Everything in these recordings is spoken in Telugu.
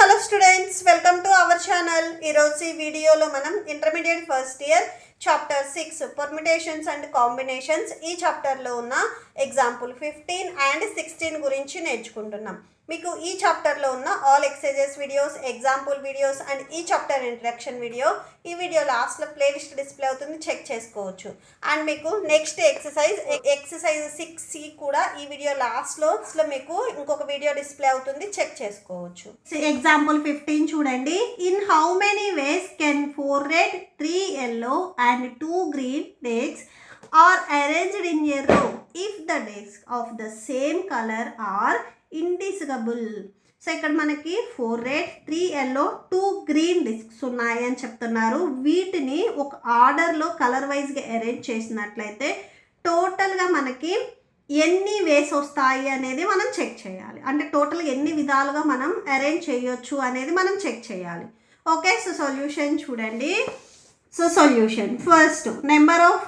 Hello students, welcome to our channel. ఈరోజు ఈ వీడియోలో మనం intermediate first year chapter 6 permutations and combinations ఈ చాప్టర్లో ఉన్న ఎగ్జాంపుల్ 15 అండ్ 16 గురించి నేర్చుకుంటున్నాం. మీకు ఈ చాప్టర్లో ఉన్న all exercises videos, example videos and ఈ చాప్టర్ ఇంట్రడక్షన్ వీడియో ఈ వీడియో లాస్ట్లో ప్లేలిస్ట్ డిస్ప్లే అవుతుంది, చెక్ చేసుకోవచ్చు. అండ్ మీకు నెక్స్ట్ ఎక్సర్సైజ్ 6C కూడా ఈ వీడియో లాస్ట్లో మీకు ఇంకొక వీడియో డిస్ప్లే అవుతుంది, చెక్ చేసుకోవచ్చు. ఎగ్జాంపుల్ 15 చూడండి. In how many ways can 4 red 3 yellow and 2 green decks are arranged in a row if the decks of the same color are indivisible. So ఇక్కడ మనకి 4 రెడ్ 3 yellow 2 గ్రీన్ డిస్క్స్ ఉన్నాయి అని చెప్తున్నారు. వీటిని ఒక ఆర్డర్లో కలర్ వైజ్గా అరేంజ్ చేసినట్లయితే టోటల్గా మనకి ఎన్ని వేస్ వస్తాయి అనేది మనం చెక్ చేయాలి. అంటే టోటల్గా ఎన్ని విధాలుగా మనం అరేంజ్ చేయొచ్చు అనేది మనం చెక్ చేయాలి. ఓకే, సో సొల్యూషన్ చూడండి. So solution first number of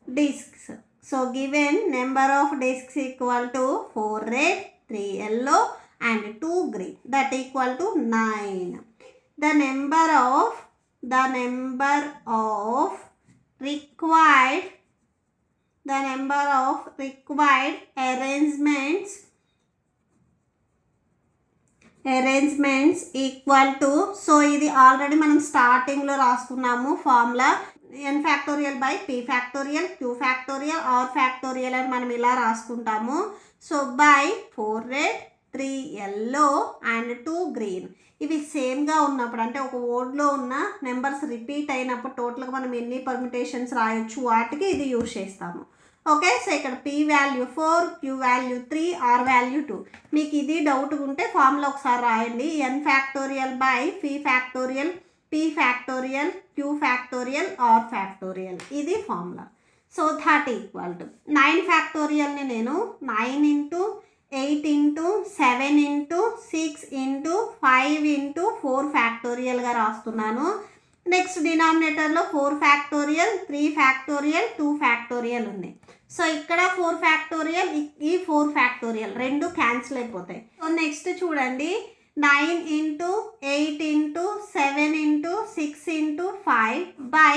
discs. So given number of discs equal to 4 red 3 yellow and 2 green, that equal to 9. The number of required arrangements equal to, so ఇది ఆల్రెడీ మనం స్టార్టింగ్లో రాసుకున్నాము formula, n factorial by p factorial q factorial r factorial అని మనం ఇలా రాసుకుంటాము. So by 4 red 3 yellow and 2 green, ఇవి సేమ్గా ఉన్నప్పుడు అంటే ఒక వర్డ్లో ఉన్న నెంబర్స్ రిపీట్ అయినప్పుడు టోటల్గా మనం ఎన్ని పర్మిటేషన్స్ రాయొచ్చు వాటికి ఇది యూజ్ చేస్తాము. ఓకే, సో ఇక్కడ p value 4, q value 3, r value 2. మీకు ఇది డౌట్ ఉంటే ఫార్ములా ఒకసారి రాయండి. n factorial by p factorial p factorial q factorial r factorial, ఇది formula. So that equal to 9 ఫ్యాక్టోరియల్ని నేను 9 into 8 into 7 into 6 into 5 into 4 ఫ్యాక్టోరియల్గా రాస్తున్నాను. నెక్స్ట్ డినామినేటర్లో 4 ఫ్యాక్టోరియల్ 3 ఫ్యాక్టోరియల్ 2 ఫ్యాక్టోరియల్ ఉంది. సో ఇక్కడ 4 ఫ్యాక్టోరియల్, ఈ 4 ఫ్యాక్టోరియల్ రెండు క్యాన్సిల్ అయిపోతాయి. సో నెక్స్ట్ చూడండి, 9 into 8 into 7 into 6 into 5 by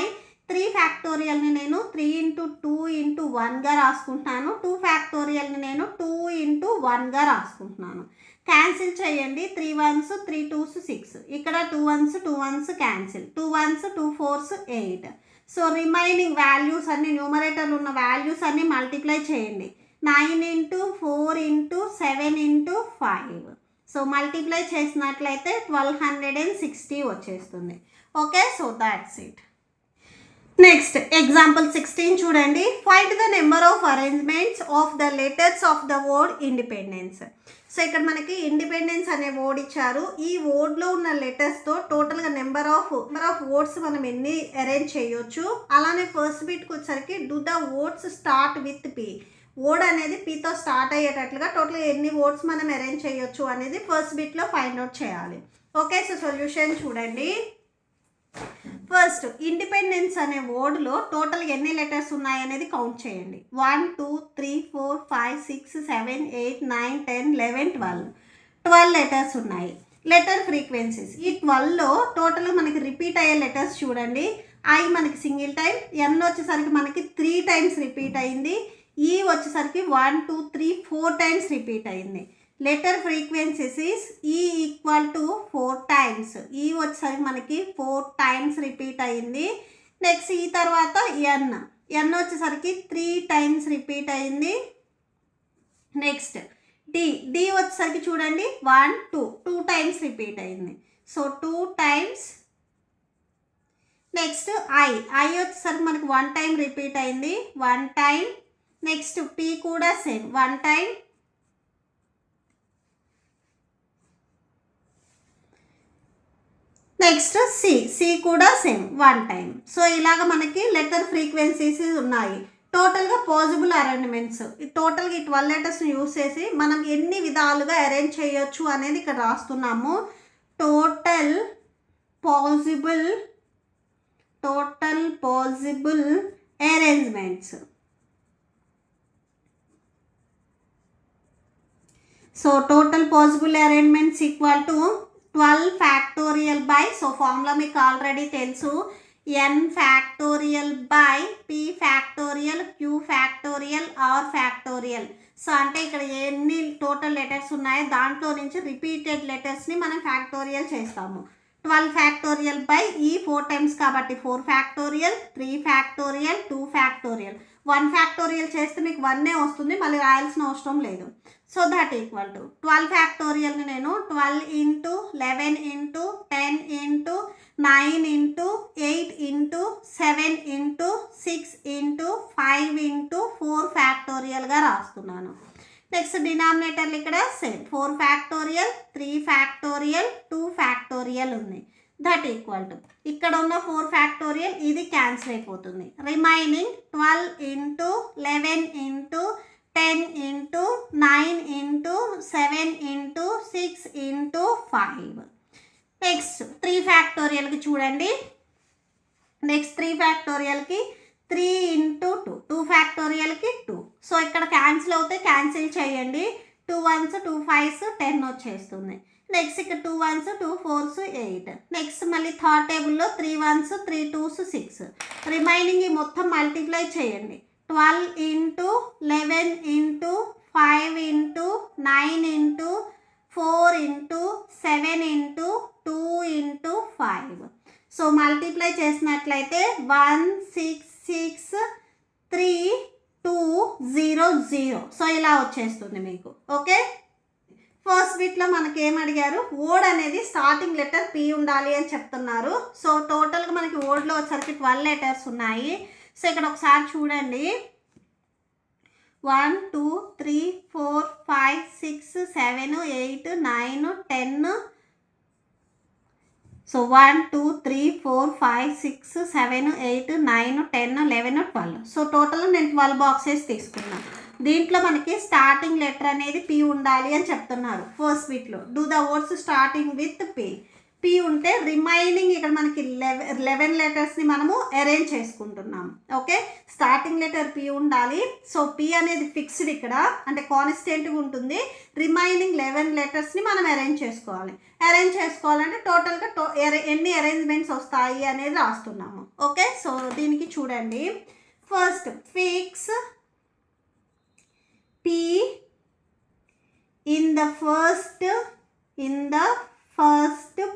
3 ఫ్యాక్టోరియల్ని నేను 3 ఇంటూ 2 ఇంటూ 1గా రాసుకుంటున్నాను. 2 ఫ్యాక్టోరియల్ని నేను 2 ఇంటూ 1గా రాసుకుంటున్నాను. క్యాన్సిల్ చేయండి. 3 1s 3 2s 6, ఇక్కడ 2 1s cancel, 2 1s 2 4s 8. So remaining values అన్ని న్యూమరేటర్లు ఉన్న వాల్యూస్ అన్ని మల్టిప్లై చేయండి. 9 into 4 into 7 into 5, so multiply చేసినట్లయితే 1260 వచ్చేస్తుంది. Okay, so that's it. Next example 16 చూడండి. Find the number of arrangements of the letters of the word independence. So ఇక్కడ మనకి ఇండిపెండెన్స్ అనే వర్డ్ ఇచ్చారు. ఈ వర్డ్లో ఉన్న లెటర్స్తో టోటల్గా నెంబర్ ఆఫ్ వర్డ్స్ మనం ఎన్ని అరేంజ్ చేయొచ్చు. అలానే ఫస్ట్ బిట్కి వచ్చేసరికి do the words start with P, word అనేది పీతో స్టార్ట్ అయ్యేటట్లుగా టోటల్గా ఎన్ని వర్డ్స్ మనం అరేంజ్ చేయొచ్చు అనేది ఫస్ట్ బిట్లో ఫైండ్ అవుట్ చేయాలి. ఓకే, సో సొల్యూషన్ చూడండి. ఫస్ట్ ఇండిపెండెన్స్ అనే వర్డ్లో టోటల్ ఎన్ని లెటర్స్ ఉన్నాయి అనేది కౌంట్ చేయండి. 1 2 3 4 5 6 7 8 9 10 11 12 లెటర్స్ ఉన్నాయి. లెటర్ ఫ్రీక్వెన్సీస్, ఈ 12లో టోటల్ మనకి రిపీట్ అయ్యే లెటర్స్ చూడండి. ఐ మనకి సింగిల్ టైం, ఎన్ వచ్చేసరికి మనకి 3 టైమ్స్ రిపీట్ అయింది, ఈ వచ్చేసరికి 1 2 3 4 టైమ్స్ రిపీట్ అయింది. లెటర్ ఫ్రీక్వెన్సీస్ ఈ ఈక్వల్ టు 4 టైమ్స్, ఈ వచ్చేసరికి మనకి 4 టైమ్స్ రిపీట్ అయింది. నెక్స్ట్ ఈ తర్వాత ఎన్ వచ్చేసరికి 3 టైమ్స్ రిపీట్ అయింది. నెక్స్ట్ డి వచ్చేసరికి చూడండి 1 2 టైమ్స్ రిపీట్ అయింది, సో 2 టైమ్స్. నెక్స్ట్ ఐ వచ్చేసరికి మనకి 1 టైం రిపీట్ అయింది, 1 టైం. నెక్స్ట్ పి కూడా సేమ్ 1 టైం. నెక్స్ట్ సి కూడా సేమ్ 1 టైం. సో ఇలాగ మనకి లెటర్ ఫ్రీక్వెన్సీస్ ఉన్నాయి. టోటల్గా పాసిబుల్ అరేంజ్మెంట్స్, టోటల్గా ఈ 12 లెటర్స్ని యూస్ చేసి మనం ఎన్ని విధాలుగా అరేంజ్ చేయొచ్చు అనేది ఇక్కడ రాస్తున్నాము. Total possible arrangements. So total possible arrangements equal to 12 factorial by, so formula మీకు ఆల్రెడీ తెలుసు, n factorial by p factorial q factorial r factorial. So అంటే ఇక్కడ ఎన్ని టోటల్ లెటర్స్ ఉన్నాయో దాంట్లో నుంచి రిపీటెడ్ లెటర్స్ని మనం ఫ్యాక్టోరియల్ చేస్తాము. 12 ఫ్యాక్టోరియల్ బై ఈ 4 టైమ్స్ కాబట్టి 4 ఫ్యాక్టోరియల్, 3 ఫ్యాక్టోరియల్, 2 ఫ్యాక్టోరియల్. 1 ఫ్యాక్టోరియల్ చేస్తే మీకు 1 వస్తుంది, మళ్ళీ రాయాల్సిన అవసరం లేదు. సో దట్ ఈక్వల్ టు 12 ఫ్యాక్టోరియల్ని నేను 12 into 11 into 10 into 9 into 8 into 7 into 6 into 5 into 4 ఫ్యాక్టోరియల్గా రాస్తున్నాను. నెక్స్ట్ డినామినేటర్లు ఇక్కడ సేమ్ 4 ఫ్యాక్టోరియల్, 3 ఫ్యాక్టోరియల్, 2 ఫ్యాక్టోరియల్ ఉంది. దట్ ఈక్వల్ టు ఇక్కడ ఉన్న 4 ఫ్యాక్టోరియల్ ఇది క్యాన్సిల్ అయిపోతుంది. Remaining 12 into 11 into 10 into 9 into 7 into 6 into 5. Next 3 ఫ్యాక్టోరియల్కి చూడండి. Next 3 ఫ్యాక్టోరియల్కి 3 into 2, 2 ఫ్యాక్టోరియల్కి 2. సో ఇక్కడ క్యాన్సిల్ అవుతే క్యాన్సిల్ చేయండి. 2 1s 2 5s 10 వచ్చేస్తుంది. నెక్స్ట్ ఇక్కడ 2 1s 2 4s 8. నెక్స్ట్ మళ్ళీ థర్డ్ టేబుల్లో 3 1s 3 2s 6. రిమైనింగ్ ఈ మొత్తం మల్టిప్లై చేయండి. 12 into 11 into 5 into 9 into 4 into 7 into 2 into 5. So multiply చేసినట్లయితే 1 6 6 3 2 0 0. సో ఇలా వచ్చేస్తుంది మీకు. ఓకే, ఫస్ట్ బిట్లో మనకి ఏం అడిగారు, ఓడ్ అనేది స్టార్టింగ్ లెటర్ పి ఉండాలి అని చెప్తున్నారు. సో టోటల్గా మనకి ఓడ్లో వచ్చరికి 12 లెటర్స్ ఉన్నాయి. సో ఇక్కడ ఒకసారి చూడండి, 1 2 3 4 5 6 7 8 9 10. సో 1 2 3 4 5 6 7 8 9 10 11 12. సో టోటల్ నేను 12 బాక్సెస్ తీసుకున్నాను. దీంట్లో మనకి స్టార్టింగ్ లెటర్ అనేది పి ఉండాలి అని చెప్తున్నారు. ఫస్ట్ బిట్లో do the words starting with P. P ఉంటే రిమైనింగ్ ఇక్కడ మనకి 11 లెటర్స్ని మనము అరేంజ్ చేసుకుంటున్నాము. ఓకే, స్టార్టింగ్ లెటర్ పి ఉండాలి. సో పి అనేది ఫిక్స్డ్ ఇక్కడ, అంటే కాన్స్టెంట్గా ఉంటుంది. రిమైనింగ్ 11 లెటర్స్ని మనం అరేంజ్ చేసుకోవాలి. అరేంజ్ చేసుకోవాలంటే టోటల్గా ఎన్ని అరేంజ్మెంట్స్ వస్తాయి అనేది రాస్తున్నాము. ఓకే, సో దీనికి చూడండి, first fix P in the first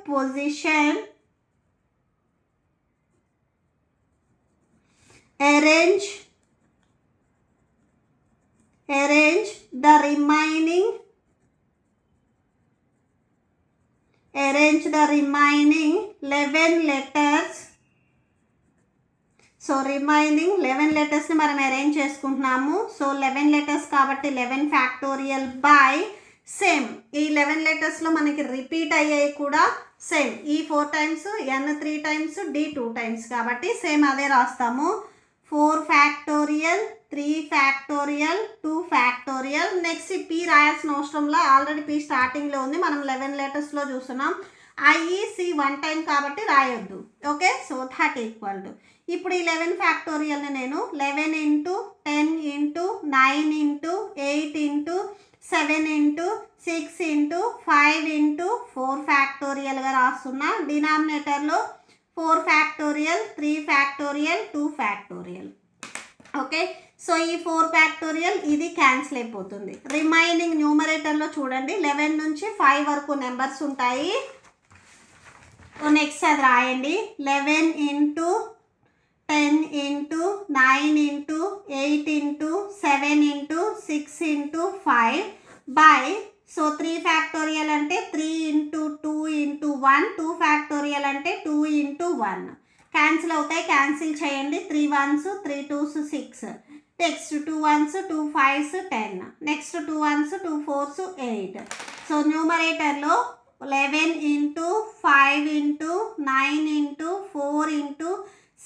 position, arrange the remaining 11 letters. So remaining 11 లెటర్స్ని మనం అరేంజ్ చేసుకుంటున్నాము. సో 11 లెటర్స్ కాబట్టి 11 ఫ్యాక్టోరియల్ బై సేమ్ ఈ 11 లెటర్స్లో మనకి రిపీట్ అయ్యాయి కూడా సేమ్. ఈ 4 times, n 3 times, d 2 times కాబట్టి సేమ్ అదే రాస్తాము. 4 factorial, 3 factorial, 2 factorial. Next P రాయాల్సిన అవసరంలో ఆల్రెడీ పి స్టార్టింగ్లో ఉంది, మనం 11 లెటర్స్లో చూస్తున్నాం. ఐఈసి 1 టైం కాబట్టి రాయొద్దు. Okay, so that equal to ఇప్పుడు ఈ 11 ఫ్యాక్టోరియల్ని నేను 11 into 10 into 9 into 8 into 7 into 6 into 5 into 4 ఫ్యాక్టోరియల్గా రాస్తున్నా. డినామినేటర్లో 4 factorial, 3 factorial, 2 factorial. Okay, so ఈ 4 ఫ్యాక్టోరియల్ ఇది క్యాన్సిల్ అయిపోతుంది. రిమైనింగ్ న్యూమరేటర్లో చూడండి 11 నుంచి 5 వరకు నెంబర్స్ ఉంటాయి. నెక్స్ట్ అది రాయండి, 11 into 10 into 9 into 8 into 7 into 6 into 5 by. So 3 factorial అంటే 3 ఇంటూ 2 ఇంటూ 1, 2 ఫ్యాక్టోరియల్ అంటే 2 ఇంటూ 1. క్యాన్సిల్ అవుతాయి, క్యాన్సిల్ చేయండి. 3 1s 3 2s 6. Next 2 1s 2 5s 10. Next 2 1s 2 4s 8. So న్యూమరేటర్లో 11 into 5 into 9 into 4 into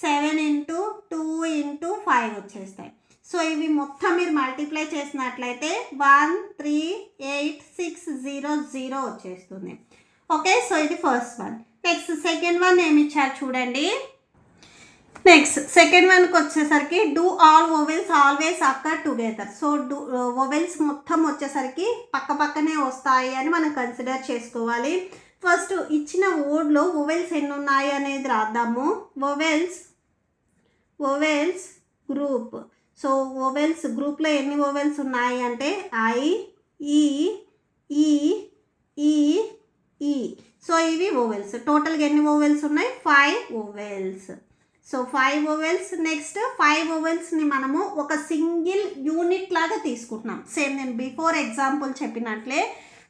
7 into 2 into 5 వచ్చేస్తాయి. సో ఇవి మొత్తం మీరు మల్టిప్లై చేసినట్లయితే 1386000 వచ్చేస్తుంది. ఓకే, సో ఇది first one. Next second one ఏమి ఇచ్చారు చూడండి, నెక్స్ట్ సెకండ్ వన్కి వచ్చేసరికి do all vowels always occur together. So vowels మొత్తం వచ్చేసరికి పక్క పక్కనే వస్తాయి అని మనం కన్సిడర్ చేసుకోవాలి. ఫస్ట్ ఇచ్చిన వర్డ్లో వోవెల్స్ ఎన్ని ఉన్నాయి అనేది రాద్దాము. Vowels group. సో వోవెల్స్ గ్రూప్లో ఎన్ని వోవెల్స్ ఉన్నాయి అంటే ఐ, ఈ, ఈ, ఈ, ఈ. సో ఇవి వోవెల్స్. టోటల్గా ఎన్ని వోవెల్స్ ఉన్నాయి? 5 వోవెల్స్. So 5 vowels. నెక్స్ట్ 5 వోవెల్స్ని మనము ఒక సింగిల్ యూనిట్ లాగా తీసుకుంటున్నాం. సేమ్ నేను బిఫోర్ ఎగ్జాంపుల్ చెప్పినట్లే.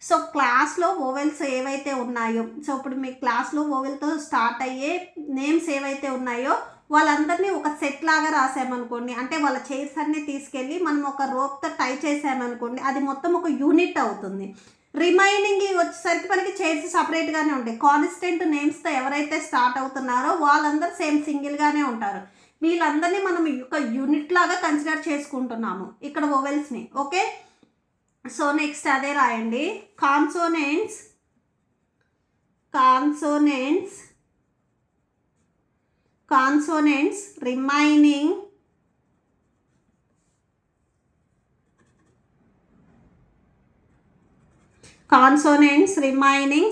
సో క్లాస్లో వోవెల్స్ ఏవైతే ఉన్నాయో, సో ఇప్పుడు మీ క్లాస్లో వోవెల్తో స్టార్ట్ అయ్యే నేమ్స్ ఏవైతే ఉన్నాయో వాళ్ళందరినీ ఒక సెట్ లాగా రాసామనుకోండి, అంటే వాళ్ళ చైర్స్ అన్నీ తీసుకెళ్ళి మనం ఒక రోప్తో టై చేసామనుకోండి, అది మొత్తం ఒక యూనిట్ అవుతుంది. రిమైనింగ్ వచ్చేసరికి మనకి చైర్స్ సపరేట్గానే ఉంటాయి. కాన్స్టెంట్ నేమ్స్తో ఎవరైతే స్టార్ట్ అవుతున్నారో వాళ్ళందరూ సేమ్ సింగిల్గానే ఉంటారు. వీళ్ళందరినీ మనం ఒక యూనిట్ లాగా కన్సిడర్ చేసుకుంటున్నాము ఇక్కడ వోవెల్స్ని. ఓకే, సో నెక్స్ట్ అదే రాయండి. Consonants remaining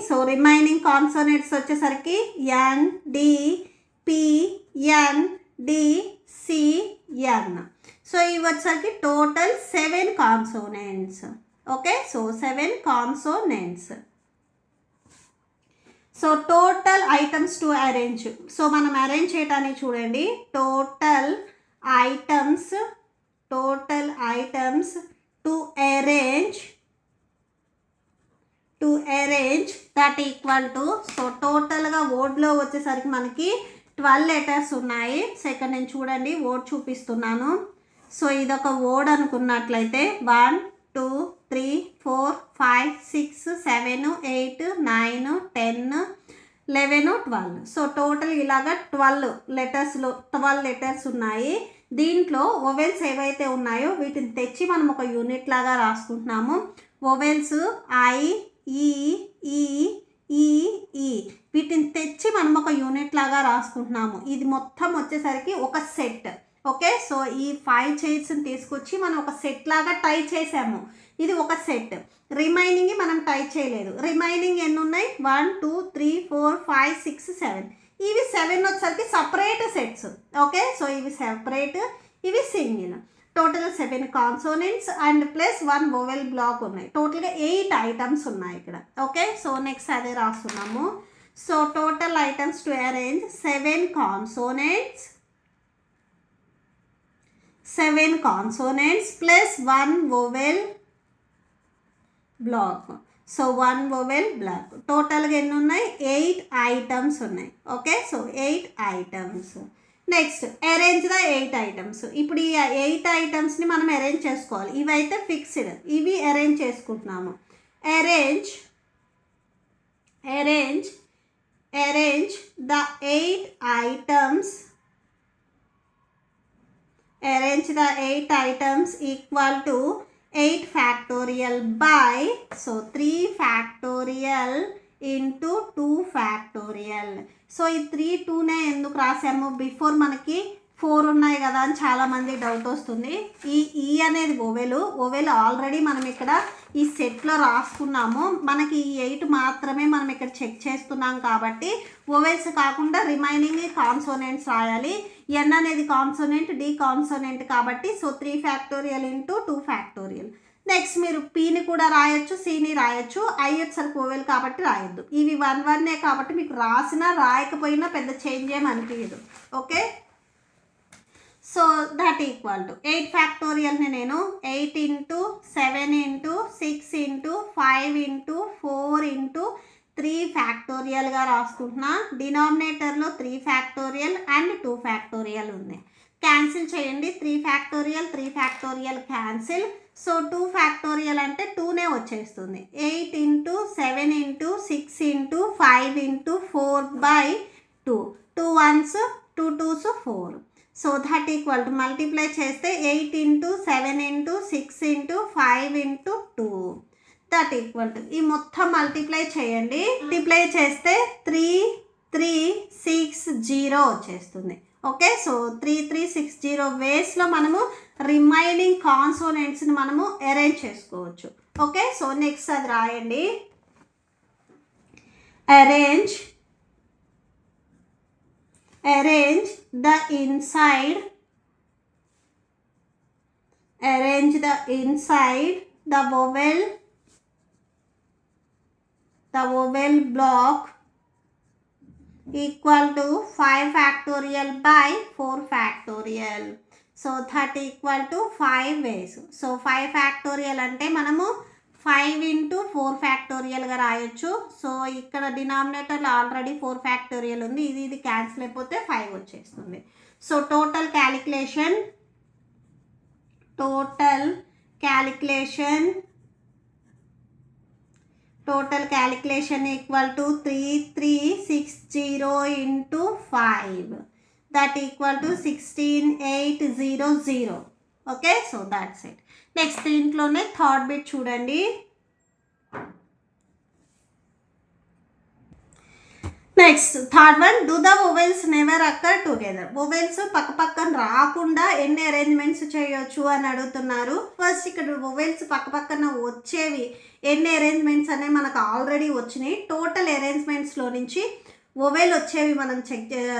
so remaining consonants వచ్చేసరికి ఎన్, డి, పి, ఎన్, డి, సి, ఎన్. సో ఇవి వచ్చేసరికి total 7 consonants. Okay, so 7 consonants. So total items to arrange. So మనం అరేంజ్ చేయటానికి చూడండి, total items to arrange that equal to. So టోటల్గా వర్డ్లో వచ్చేసరికి మనకి 12 లెటర్స్ ఉన్నాయి. సెకండ్ నేను చూడండి వర్డ్ చూపిస్తున్నాను. సో ఇదొక వర్డ్ అనుకున్నట్లయితే 1 2 3 4 5 6 7 8 9 10 11 12. సో టోటల్ ఇలాగా 12 లెటర్స్ ఉన్నాయి. దీంట్లో వోవెల్స్ ఏవైతే ఉన్నాయో వీటిని తెచ్చి మనం ఒక యూనిట్ లాగా రాసుకుంటున్నాము. వోవెల్స్ ఐ, ఈ, ఈ, ఈ, ఈ వీటిని తెచ్చి మనం ఒక యూనిట్ లాగా రాసుకుంటున్నాము. ఇది మొత్తం వచ్చేసరికి ఒక సెట్. ఓకే, సో ఈ 5 చైర్స్ని తీసుకొచ్చి మనం ఒక సెట్ లాగా టై చేసాము. ఇది ఒక సెట్. రిమైనింగ్ మనం టై చేయలేదు. రిమైనింగ్ ఎన్ని ఉన్నాయి? 1 2 3 4 5 6 7. ఇవి 7 వచ్చేసరికి సపరేట్ సెట్స్. ఓకే, సో ఇవి సెపరేట్, ఇవి single. Total 7 consonants and plus 1 vowel block ఉన్నాయి. టోటల్గా 8 ఐటమ్స్ ఉన్నాయి ఇక్కడ. ఓకే, సో నెక్స్ట్ అదే రాస్తున్నాము. So total items to arrange 7 consonants plus 1 vowel block. So 1 vowel block. టోటల్గా ఎన్ని ఉన్నాయి? 8 ఐటమ్స్ ఉన్నాయి. Okay, so 8 items. Next arrange the 8 items. ఇప్పుడు ఈ 8 ఐటమ్స్ని మనం అరేంజ్ చేసుకోవాలి. ఇవైతే ఫిక్స్డ్, ఇవి అరేంజ్ చేసుకుంటున్నాము. Arrange the 8 items equal to 8 factorial by. So 3 factorial into 2 factorial. So ఈ 3 2నే ఎందుకు రాసాము? బిఫోర్ మనకి 4 ఉన్నాయి కదా అని చాలామంది డౌట్ వస్తుంది. ఈ అనేది ఓవెల్ ఆల్రెడీ మనం ఇక్కడ ఈ సెట్లో రాసుకున్నాము. మనకి ఈ 8 మాత్రమే మనం ఇక్కడ చెక్ చేస్తున్నాం కాబట్టి ఓవెల్స్ కాకుండా రిమైనింగ్ కాన్సోనెంట్స్ రాయాలి. ఎన్ అనేది కాన్సోనెంట్, డి కాన్సోనెంట్ కాబట్టి so 3 factorial into 2 factorial. Next మీరు పీని కూడా రాయొచ్చు, సిని రాయొచ్చు. ఐ వచ్చేసరికి ఓవెల్ కాబట్టి రాయొద్దు. ఇవి 1 1 కాబట్టి మీకు రాసినా రాయకపోయినా పెద్ద చేంజ్ ఏం అనిపించదు. Okay, so that equal to 8 ఫ్యాక్టోరియల్ని నేను 8 into 7 into 6 into 5 into 4 into 3 ఫ్యాక్టోరియల్గా రాసుకుంటున్నా. డినామినేటర్లో 3 factorial and 2 factorial ఉంది. క్యాన్సిల్ చేయండి. 3 ఫ్యాక్టోరియల్ క్యాన్సిల్. సో 2 ఫ్యాక్టోరియల్ అంటే 2నే వచ్చేస్తుంది. 8 into 7 into 6 into 5 into 4/2. 2 1s 2 2s 4. So that equal to multiply చేస్తే 8 into 7 into 6 into 5 into 2. That equal to ఈ మొత్తం మల్టిప్లై చేయండి. మల్టిప్లై చేస్తే 3 3 6 0 వచ్చేస్తుంది. ఓకే, సో 3360 వేస్లో మనము రిమైనింగ్ కాన్సోనెంట్స్ని మనము అరేంజ్ చేసుకోవచ్చు. ఓకే, సో నెక్స్ట్ అది రాయండి. Arrange the inside the vowel block equal to 5 factorial by 4 factorial. So 30 equal to 5 ways. So 5 factorial అంటే మనము 5 into 4 ఫ్యాక్టోరియల్గా రాయొచ్చు. సో ఇక్కడ డినామినేటర్లో ఆల్రెడీ 4 ఫ్యాక్టోరియల్ ఉంది, ఇది క్యాన్సిల్ అయిపోతే 5 వచ్చేస్తుంది. So total calculation equal to 3360 into 5, that equal to 16800. Okay, so that's it. Next దీంట్లోనే థర్డ్ బిట్ చూడండి. Next third one, do the vowels never occur together. Vowels పక్క పక్కన రాకుండా ఎన్ని అరేంజ్మెంట్స్ చేయొచ్చు అని అడుగుతున్నారు. ఫస్ట్ ఇక్కడ వొవెల్స్ పక్క పక్కన వచ్చేవి ఎన్ని అరేంజ్మెంట్స్ అనేవి మనకు ఆల్రెడీ వచ్చినాయి. టోటల్ అరేంజ్మెంట్స్లో నుంచి వొవెల్ వచ్చేవి మనం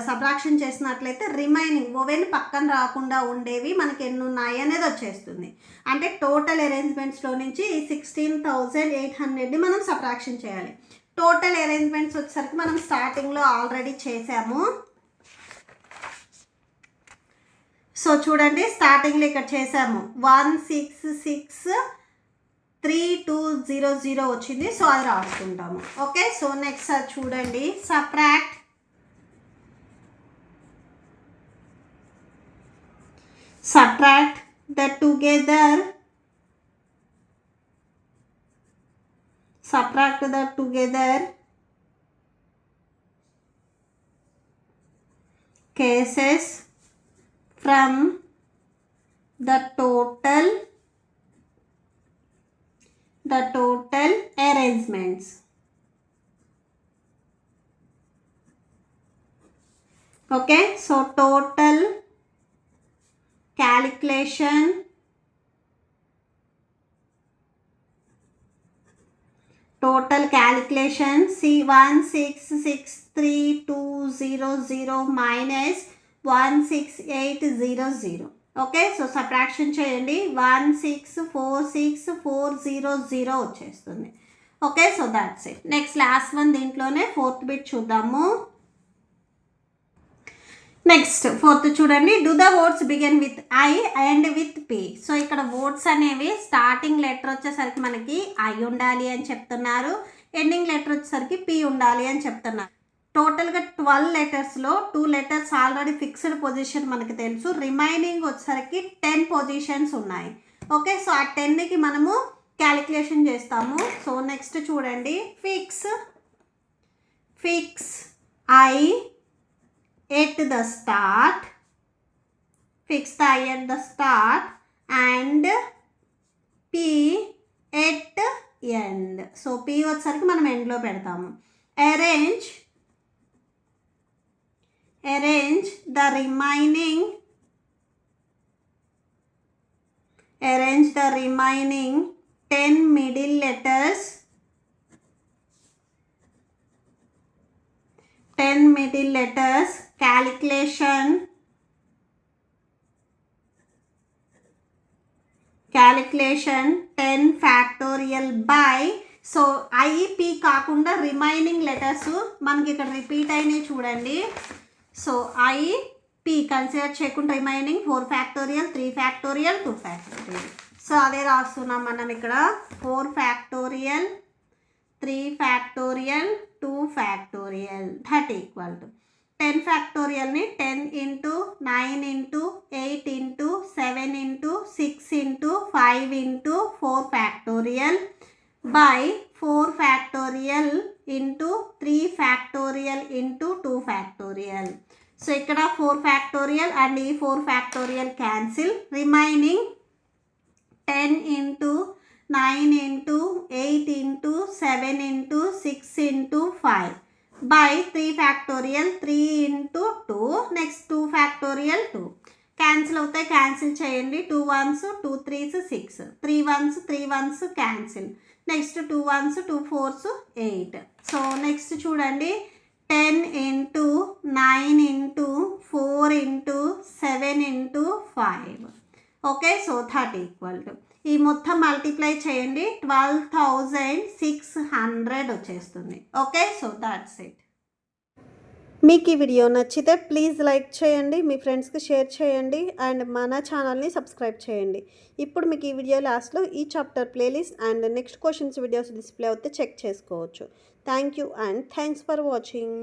సబ్ట్రాక్షన్ చేసినట్లయితే రిమైనింగ్ వొవెల్ పక్కన రాకుండా ఉండేవి మనకి ఎన్ని ఉన్నాయి అనేది వచ్చేస్తుంది. అంటే టోటల్ అరేంజ్మెంట్స్లో నుంచి ఈ 16,800ని మనం సబ్ట్రాక్షన్ చేయాలి. టోటల్ అరేంజ్మెంట్స్ వచ్చేసరికి మనం స్టార్టింగ్లో ఆల్రెడీ చేసాము. సో చూడండి, స్టార్టింగ్లో ఇక్కడ చేసాము 1663200 వచ్చింది. సో అది రాసుకుంటాము. ఓకే, సో నెక్స్ట్ అది చూడండి. Subtract the together cases from the total arrangements. Okay, so total calculation C166320 minus 16800. Okay, so subtraction చేయండి. 1646400 వచ్చేస్తుంది. Okay, so that's it. Next last one, దీంట్లోనే ఫోర్త్ బిట్ చూద్దాము. నెక్స్ట్ ఫోర్త్ చూడండి. Do the words begin with I and with P. So ఇక్కడ వర్డ్స్ అనేవి స్టార్టింగ్ లెటర్ వచ్చేసరికి మనకి ఐ ఉండాలి అని చెప్తున్నారు, ఎండింగ్ లెటర్ వచ్చేసరికి పి ఉండాలి అని చెప్తున్నారు. టోటల్గా 12 లెటర్స్లో 2 లెటర్స్ ఆల్రెడీ ఫిక్స్డ్ పొజిషన్ మనకి తెలుసు. రిమైనింగ్ వచ్చేసరికి 10 పొజిషన్స్ ఉన్నాయి. ఓకే, సో ఆ 10కి మనము క్యాలిక్యులేషన్ చేస్తాము. సో నెక్స్ట్ చూడండి. Fix I at the start, fix the I at the start and P at end. So P వచ్చేసరికి మనం ఎండ్లో పెడతాము. Arrange the remaining 10 middle letters calculation 10 factorial by. So IP కాకుండా రిమైనింగ్ లెటర్స్ మనకి ఇక్కడ రిపీట్ అయినాయి చూడండి. సో ఐపి కన్సిడర్ చేయకుండా remaining 4 factorial 3 factorial 2 factorial. So అదే రాస్తున్నాం మనం ఇక్కడ. 4 factorial 3 factorial 2 factorial that equal to 10 ఫ్యాక్టోరియల్ని 10 into 9 into 8 into 7 into 6 into 5 into 4 factorial by 4 factorial into 3 factorial into 2 factorial. So ఇక్కడ 4 ఫ్యాక్టోరియల్ అండ్ ఈ 4 factorial cancel. Remaining 10 into 9 into 8 into 7 into 6 into 5 by 3 factorial 3 into 2 next 2 factorial 2 cancel అవుతాయి, క్యాన్సిల్ చేయండి. 2 1s 2 3s 6 3 1s 3 1s cancel. Next 2 1s 2 4s 8. So next చూడండి 10 into 9 into 4 into 7 into 5. Okay, so 30 equal to ఈ మొత్తం మల్టిప్లై చేయండి 12,600 వచ్చేస్తుంది. Okay, so that's it. మీకు ఈ వీడియో నచ్చితే ప్లీజ్ లైక్ చేయండి, మీ ఫ్రెండ్స్కి షేర్ చేయండి అండ్ మన ఛానల్ని సబ్స్క్రైబ్ చేయండి. ఇప్పుడు మీకు ఈ వీడియో లాస్ట్లో ఈ chapter playlist and next questions videos display అవుతే చెక్ చేసుకోవచ్చు. Thank you and thanks for watching.